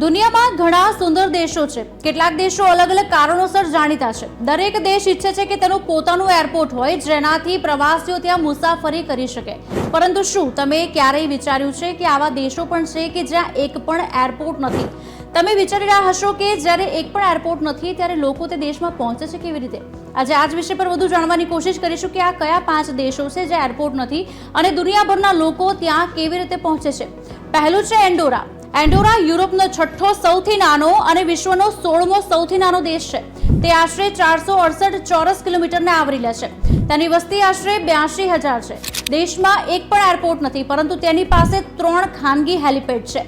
દુનિયામાં ઘણા સુંદર દેશો છે. કેટલાક દેશો અલગ અલગ કારણોસર જાણીતા છે. દરેક દેશ ઈચ્છે છે કે તેનું પોતાનું એરપોર્ટ હોય જેનાથી પ્રવાસીઓ ત્યાં મુસાફરી કરી શકે. પરંતુ શું તમે ક્યારેય વિચાર્યું છે કે આવા દેશો પણ છે કે જ્યાં એક પણ એરપોર્ટ નથી? તમે વિચારી રહ્યા હશો કે જ્યારે એક પણ એરપોર્ટ નથી ત્યારે લોકો તે દેશમાં પહોંચે છે કેવી રીતે? આજે આ જ વિષય પર વધુ જાણવાની કોશિશ કરીશું કે આ કયા 5 દેશો છે જ્યાં એરપોર્ટ નથી અને દુનિયાભરના લોકો ત્યાં કેવી રીતે પહોંચે છે. પહેલું છે એન્ડોરા. એન્ડોરા યુરોપનો 6થો સૌથી નાનો અને વિશ્વનો 16મો સૌથી નાનો દેશ છે. તે આશરે 468 ચોરસ કિલોમીટરને આવરી લે છે. તેની વસ્તી આશરે 82,000 છે. દેશમાં એક પણ એરપોર્ટ નથી, પરંતુ તેની પાસે 3 ખાનગી હેલિપેડ છે.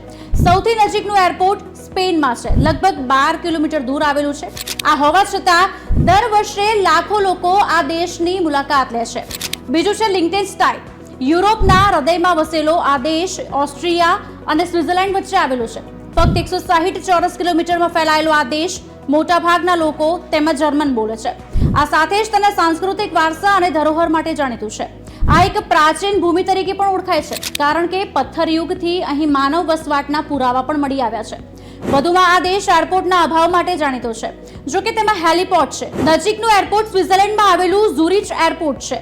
સૌથી નજીકનું એરપોર્ટ સ્પેનમાં છે, લગભગ 12 કિલોમીટર દૂર આવેલું છે. આ હોવા છતાં દર વર્ષે લાખો લોકો આ દેશની મુલાકાત લે છે. બીજું છે લિંકટેનસ્ટાઇન. યુરોપના હૃદયમાં વસેલો આ દેશ ઓસ્ટ્રિયા અને સ્વિટ્ઝરલેન્ડ વચ્ચે આવેલો છે. ફક્ત 160 ચોરસ કિલોમીટરમાં ફેલાયેલો આ દેશ મોટાભાગના લોકો તેમાં જર્મન બોલે છે. આ સાથે જ તેના સાંસ્કૃતિક વારસા અને ધરોહર માટે જાણીતું છે. આ એક પ્રાચીન ભૂમિ તરીકે પણ ઓળખાય છે, કારણ કે પથ્થરયુગથી અહીં માનવ વસવાટના પુરાવા પણ મળી આવ્યા છે. વધુમાં આ દેશ એરપોર્ટના અભાવ માટે જાણીતો છે, જો કે તેમાં હેલિપોર્ટ છે. નજીકનું એરપોર્ટ સ્વિટ્ઝરલેન્ડમાં આવેલું ઝુરિચ એરપોર્ટ છે.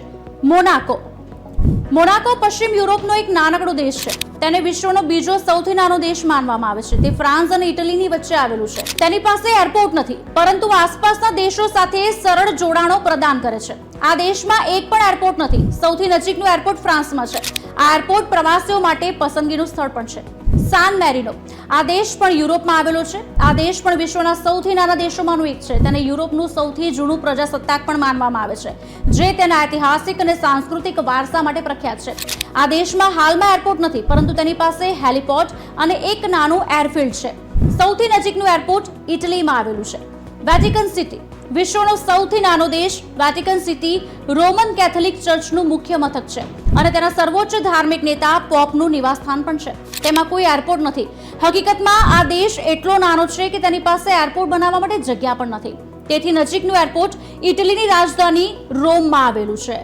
મોનાકો પશ્ચિમ યુરોપનો એક નાનકડો દેશ છે. તેને વિશ્વનો બીજો સૌથી નાનો દેશ માનવામાં આવે છે. તે ફ્રાન્સ અને ઇટલીની વચ્ચે આવેલું છે. તેની પાસે એરપોર્ટ નથી, પરંતુ આસપાસના દેશો સાથે સરળ જોડાણો પ્રદાન કરે છે. આ દેશમાં એક પણ એરપોર્ટ નથી. સૌથી નજીકનું એરપોર્ટ ફ્રાન્સમાં છે. આ એરપોર્ટ પ્રવાસીઓ માટે પસંદગીનું સ્થળ પણ છે. સાન મેરિનો. આ દેશ પણ યુરોપમાં આવેલો છે. આ દેશ પણ વિશ્વના સૌથી નાના દેશોમાંનું એક છે. તેને યુરોપનું સૌથી જૂનું પ્રજાસત્તાક પણ માનવામાં આવે છે, જે તેના ઐતિહાસિક અને સાંસ્કૃતિક વારસા માટે પ્રખ્યાત છે. આ દેશમાં હાલમાં એરપોર્ટ નથી, પરંતુ તેની પાસે હેલિપોર્ટ અને એક નાનું એરફિલ્ડ છે. સૌથી નજીકનું એરપોર્ટ ઇટલીમાં આવેલું છે. Vatican city. વિશ્વનો સૌથી નાનો દેશ વેટિકન સિટી રોમન કેથોલિક ચર્ચનું મુખ્ય મથક છે અને તેના સર્વોચ્ચ ધાર્મિક નેતા પોપનું નિવાસસ્થાન પણ છે. તેમાં કોઈ એરપોર્ટ નથી. હકીકતમાં આ દેશ એટલો નાનો છે કે તેની પાસે એરપોર્ટ બનાવવા માટે જગ્યા પણ નથી. તેથી નજીકનું એરપોર્ટ ઇટલીની રાજધાની રોમમાં આવેલું છે.